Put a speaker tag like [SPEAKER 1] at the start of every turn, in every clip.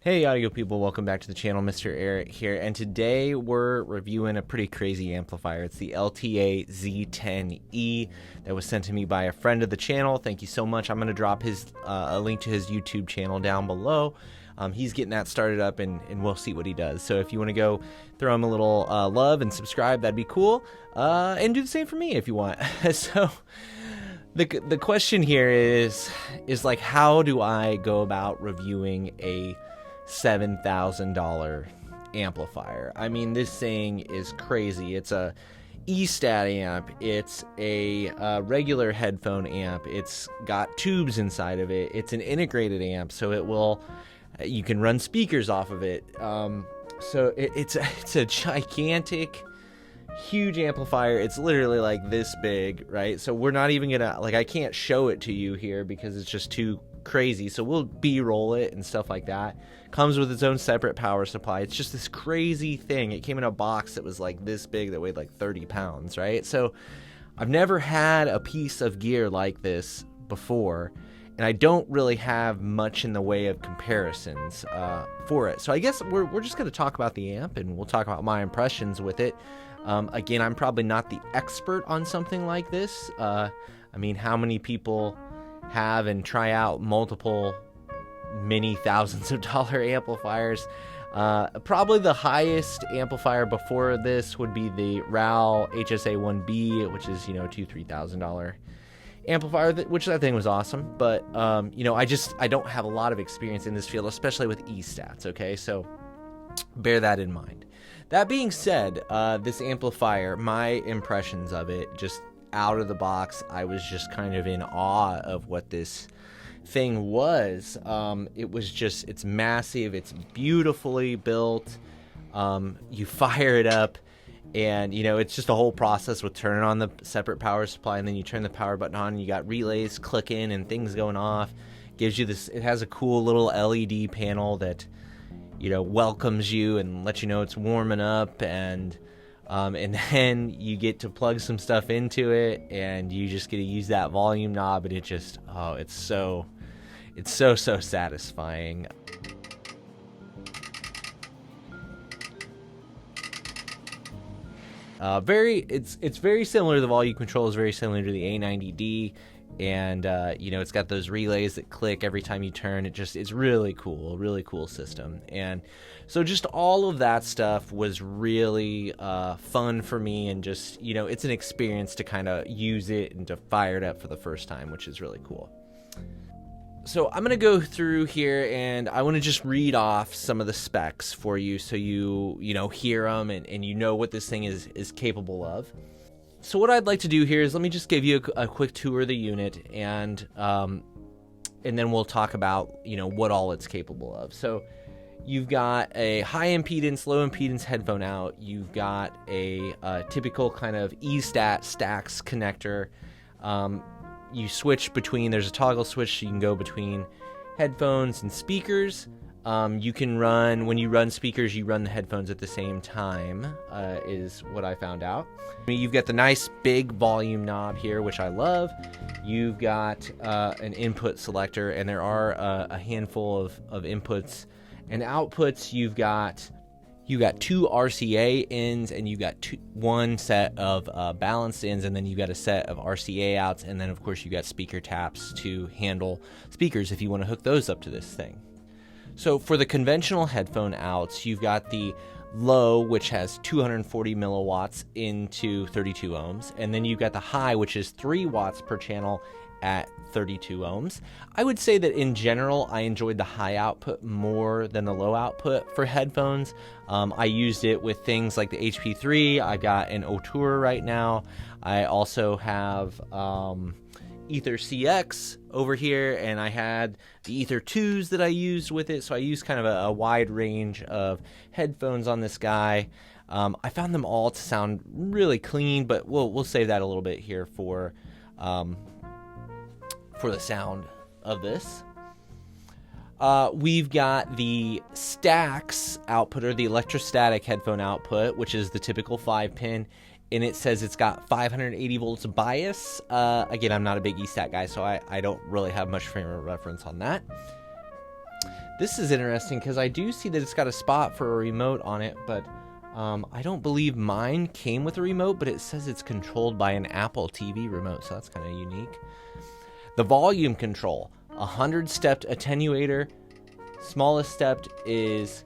[SPEAKER 1] Hey audio people, welcome back to the channel. MrAyrit here, and today we're reviewing a pretty crazy amplifier. It's the LTA Z10e that was sent to me by a friend of the channel. Thank you so much. I'm going to drop his a link to his YouTube channel down below. He's getting that started up, and we'll see what he does. So if you want to go throw him a little love and subscribe, that'd be cool. And do the same for me if you want. So the question here is like, how do I go about reviewing a $7,000 amplifier? I mean, this thing is crazy. It's a estat amp. It's a regular headphone amp. It's got tubes inside of it. It's an integrated amp, so you can run speakers off of it. So it's a gigantic, huge amplifier. It's literally like this big, right? So we're not even gonna, like, I can't show it to you here because it's just too crazy. So we'll B-roll it and stuff like that. Comes with its own separate power supply. It's just this crazy thing. It came in a box that was like this big that weighed like 30 pounds, right? So I've never had a piece of gear like this before, and I don't really have much in the way of comparisons for it. So I guess we're just going to talk about the amp, and we'll talk about my impressions with it. Again, I'm probably not the expert on something like this. I mean, how many people have and try out multiple many thousands of dollar amplifiers? Probably the highest amplifier before this would be the RAL SA1B, which is, $2,000-$3,000 amplifier, which that thing was awesome. But I don't have a lot of experience in this field, especially with estats. Okay, so bear that in mind. That being said, this amplifier, my impressions of it, just out of the box, I was just kind of in awe of what this thing was. It's massive, it's beautifully built. You fire it up, and it's just a whole process with turning on the separate power supply, and then you turn the power button on, and you got relays clicking and things going off. Gives you this, it has a cool little LED panel that welcomes you and lets you know it's warming up, and then you get to plug some stuff into it, and you just get to use that volume knob, and it just, it's so satisfying. It's very similar. The volume control is very similar to the A90D, and it's got those relays that click every time you turn. It's really cool system. And so just all of that stuff was really fun for me, and just it's an experience to kind of use it and to fire it up for the first time, which is really cool. So I'm gonna go through here, and I want to just read off some of the specs for you, so you hear them and you know what this thing is capable of. So what I'd like to do here is, let me just give you a quick tour of the unit, and then we'll talk about what all it's capable of. So you've got a high impedance, low impedance headphone out. You've got a typical kind of estat stacks connector. You switch between, there's a toggle switch, so you can go between headphones and speakers. You can run, when you run speakers, you run the headphones at the same time, is what I found out. You've got the nice big volume knob here, which I love. You've got an input selector, and there are a handful of inputs and outputs. You've got two RCA ins, and you've got one set of balanced ins, and then you've got a set of RCA outs, and then of course you got speaker taps to handle speakers if you want to hook those up to this thing. So for the conventional headphone outs, you've got the low, which has 240 milliwatts into 32 ohms, and then you've got the high, which is 3 watts per channel at 32 ohms. I would say that in general, I enjoyed the high output more than the low output for headphones. I used it with things like the HP3. I got an Otour right now. I also have Ether CX over here, and I had the Ether 2s that I used with it, so I used kind of a wide range of headphones on this guy. I found them all to sound really clean, but we'll save that a little bit here for the sound of this. We've got the Stax output, or the Electrostatic headphone output, which is the typical 5-pin, and it says it's got 580 volts bias. Again, I'm not a big estat guy, so I don't really have much frame of reference on that. This is interesting because I do see that it's got a spot for a remote on it, but I don't believe mine came with a remote, but it says it's controlled by an Apple TV remote, so that's kind of unique. The volume control, 100-stepped attenuator. Smallest stepped is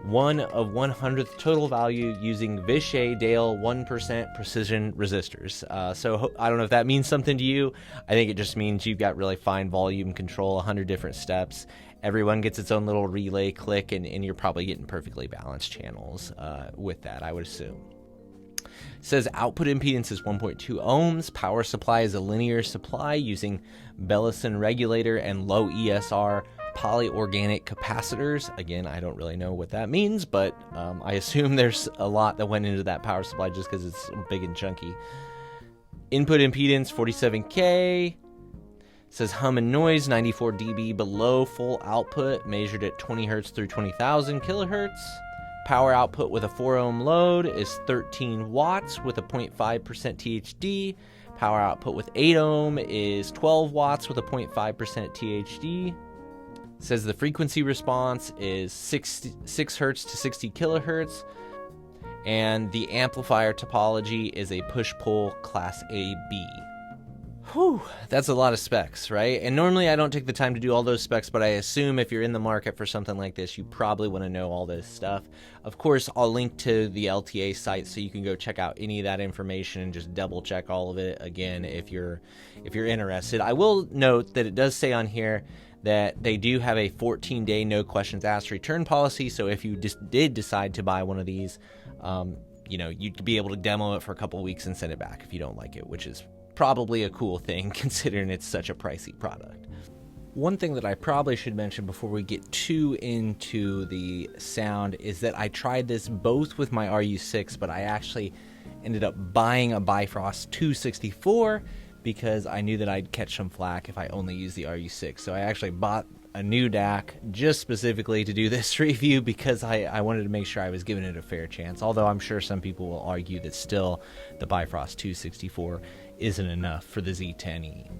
[SPEAKER 1] 1 of 100th total value using Vishay Dale 1% precision resistors. So I don't know if that means something to you. I think it just means you've got really fine volume control, 100 different steps. Everyone gets its own little relay click, and you're probably getting perfectly balanced channels with that, I would assume. It says output impedance is 1.2 ohms. Power supply is a linear supply using Bellison regulator and low ESR polyorganic capacitors. Again, I don't really know what that means, but I assume there's a lot that went into that power supply just because it's big and chunky. Input impedance 47K. Says hum and noise 94 dB below full output, measured at 20 Hz through 20,000 kilohertz. Power output with a 4 ohm load is 13 watts with a 0.5% THD. Power output with 8 ohm is 12 watts with a 0.5% THD. Says the frequency response is 6 Hz to 60 kilohertz. And the amplifier topology is a push-pull Class AB. Whew, that's a lot of specs, right? And normally I don't take the time to do all those specs, but I assume if you're in the market for something like this, you probably want to know all this stuff. Of course, I'll link to the LTA site so you can go check out any of that information and just double check all of it again if you're interested. I will note that it does say on here that they do have a 14-day no questions asked return policy, so if you did decide to buy one of these, you'd be able to demo it for a couple of weeks and send it back if you don't like it, which is probably a cool thing considering it's such a pricey product. One thing that I probably should mention before we get too into the sound is that I tried this both with my RU6, but I actually ended up buying a Bifrost 264 because I knew that I'd catch some flack if I only used the RU6. So I actually bought a new DAC just specifically to do this review because I wanted to make sure I was giving it a fair chance, although I'm sure some people will argue that still the Bifrost 264 isn't enough for the Z10e.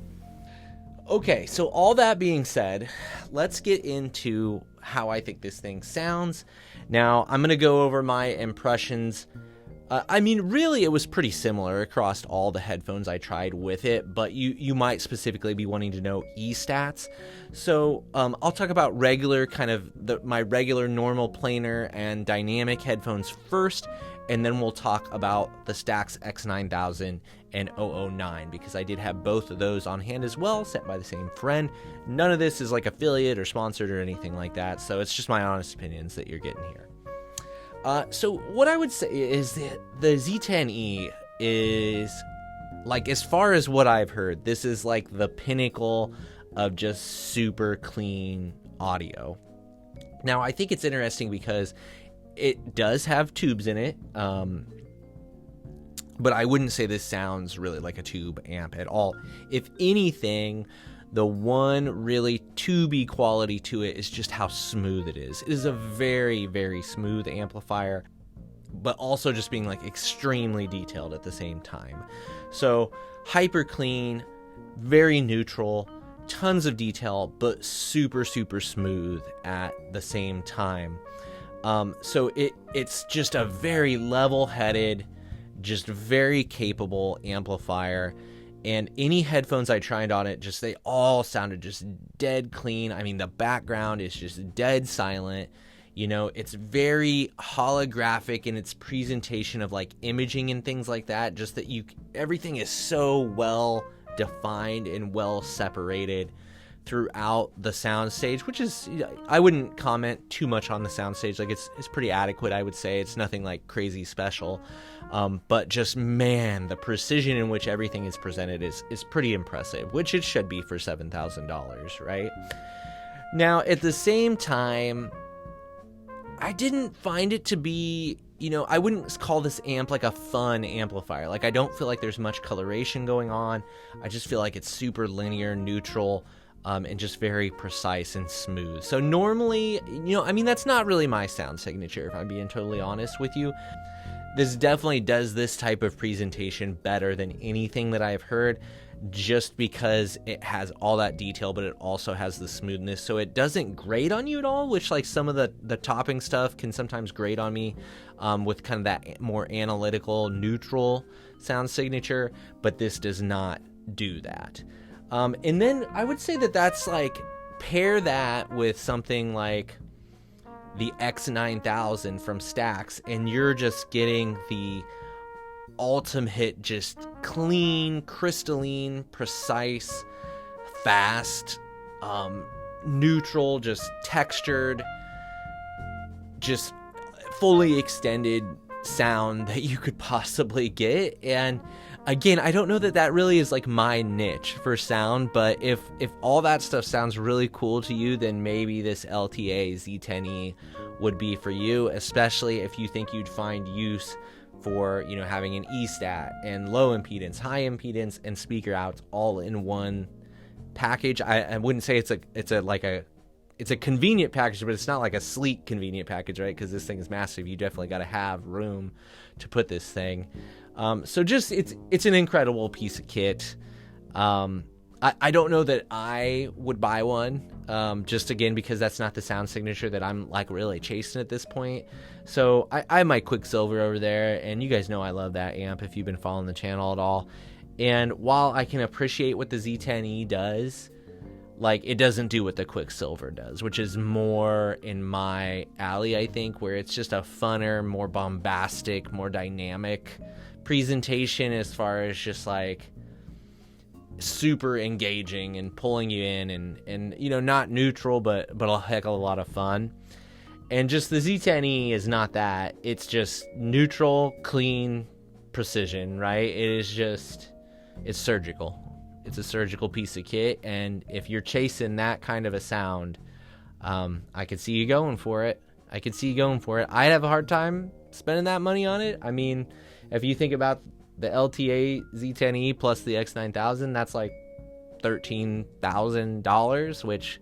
[SPEAKER 1] Okay, so all that being said, let's get into how I think this thing sounds. Now, I'm going to go over my impressions. Really, it was pretty similar across all the headphones I tried with it, but you might specifically be wanting to know e-stats. So I'll talk about regular, my regular normal planar and dynamic headphones first, and then we'll talk about the Stax X9000 and 009 because I did have both of those on hand as well, sent by the same friend. None of this is like affiliate or sponsored or anything like that, so it's just my honest opinions that you're getting here. So what I would say is that the Z10e is, like, as far as what I've heard, this is like the pinnacle of just super clean audio. Now, I think it's interesting because it does have tubes in it, but I wouldn't say this sounds really like a tube amp at all. If anything, the one really tubey quality to it is just how smooth it is. It is a very, very smooth amplifier, but also just being like extremely detailed at the same time. So hyper clean, very neutral, tons of detail, but super, super smooth at the same time. So it's just a very level-headed, just very capable amplifier. And any headphones I tried on it, they all sounded just dead clean. I mean, the background is just dead silent. It's very holographic in its presentation of like imaging and things like that. Just that everything is so well defined and well separated throughout the soundstage, which is, I wouldn't comment too much on the soundstage. Like it's pretty adequate, I would say. It's nothing like crazy special. But just, man, the precision in which everything is presented is pretty impressive, which it should be for $7,000, right? Now, at the same time, I didn't find it to be, I wouldn't call this amp like a fun amplifier. Like, I don't feel like there's much coloration going on. I just feel like it's super linear, neutral, and just very precise and smooth. So normally, that's not really my sound signature, if I'm being totally honest with you. This definitely does this type of presentation better than anything that I've heard. just because it has all that detail, but it also has the smoothness, so it doesn't grate on you at all, which like some of the topping stuff can sometimes grate on me with kind of that more analytical, neutral sound signature, but this does not do that. And then I would say that that's like, pair that with something like the X9000 from Stax, and you're just getting the ultimate, just clean, crystalline, precise, fast, neutral, just textured, just fully extended sound that you could possibly get. And again, I don't know that that really is like my niche for sound, but if all that stuff sounds really cool to you, then maybe this LTA Z10e would be for you, especially if you think you'd find use for, you know, having an estat and low impedance, high impedance, and speaker outs all in one package. I wouldn't say it's a convenient package, but it's not like a sleek convenient package, right? Because this thing is massive. You definitely got to have room to put this thing. So just it's an incredible piece of kit. I don't know that I would buy one, just again because that's not the sound signature that I'm like really chasing at this point. So I have my Quicksilver over there, and you guys know I love that amp if you've been following the channel at all. And while I can appreciate what the Z10e does, like, it doesn't do what the Quicksilver does, which is more in my alley, I think, where it's just a funner, more bombastic, more dynamic presentation as far as just like super engaging and pulling you in, and you know, not neutral, but a heck of a lot of fun. And just the Z10e is not that. It's just neutral, clean, precision, right? It is just, it's surgical. It's a surgical piece of kit, and if you're chasing that kind of a sound, I could see you going for it. I'd have a hard time spending that money on it. I mean, if you think about the LTA Z10e plus the X9000, that's like $13,000, which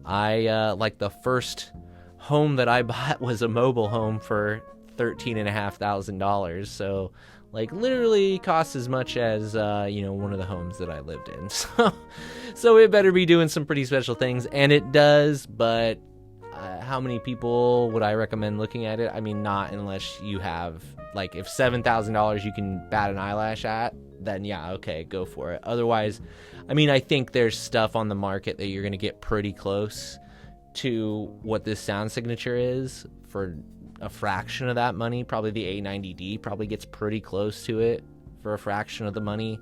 [SPEAKER 1] I like the first home that I bought was a mobile home for $13,500. So like literally costs as much as you know, one of the homes that I lived in. So it better be doing some pretty special things, and it does. But how many people would I recommend looking at it? I mean, not unless you have, like, if $7,000 you can bat an eyelash at, then yeah, okay, go for it. Otherwise, I mean, I think there's stuff on the market that you're going to get pretty close to what this sound signature is for a fraction of that money. Probably the A90D probably gets pretty close to it for a fraction of the money.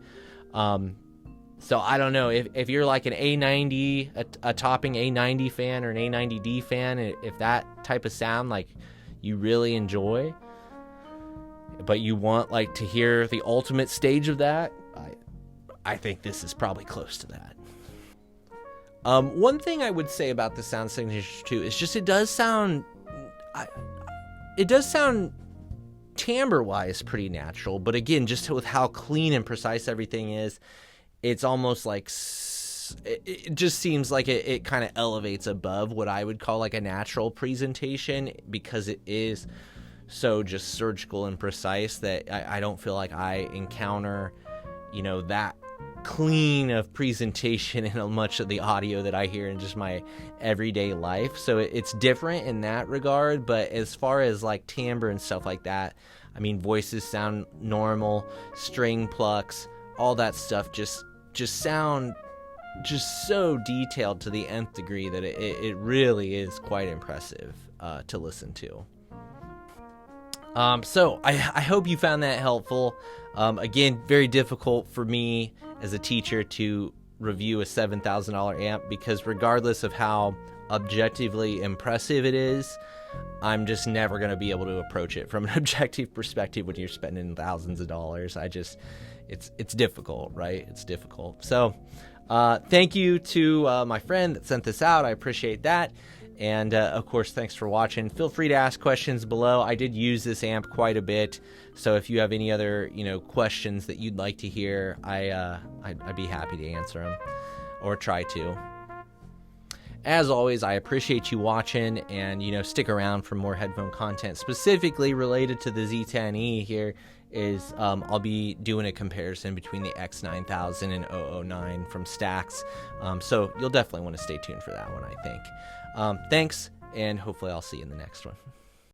[SPEAKER 1] So I don't know if you're like an A90, a topping A90 fan or an A90D fan, if that type of sound like you really enjoy, but you want like to hear the ultimate stage of that, I think this is probably close to that. One thing I would say about the sound signature too is just it does sound timbre-wise pretty natural, but again, just with how clean and precise everything is, it's almost like it just seems like it kind of elevates above what I would call like a natural presentation, because it is so just surgical and precise that I don't feel like I encounter, you know, that clean of presentation in much of the audio that I hear in just my everyday life. So it's different in that regard. But as far as like timbre and stuff like that, I mean, voices sound normal, string plucks, all that stuff just sound just so detailed to the nth degree that it really is quite impressive to listen to. So I hope you found that helpful. Again, very difficult for me as a teacher to review a $7,000 amp, because regardless of how objectively impressive it is, I'm just never going to be able to approach it from an objective perspective when you're spending thousands of dollars. It's difficult, right? It's difficult. So thank you to my friend that sent this out. I appreciate that. And of course, thanks for watching. Feel free to ask questions below. I did use this amp quite a bit, so if you have any other, you know, questions that you'd like to hear, I'd be happy to answer them, or try to. As always, I appreciate you watching, and stick around for more headphone content specifically related to the Z10e. Here is I'll be doing a comparison between the X9000 and 009 from Stax, so you'll definitely want to stay tuned for that one, I think. Thanks, and hopefully I'll see you in the next one.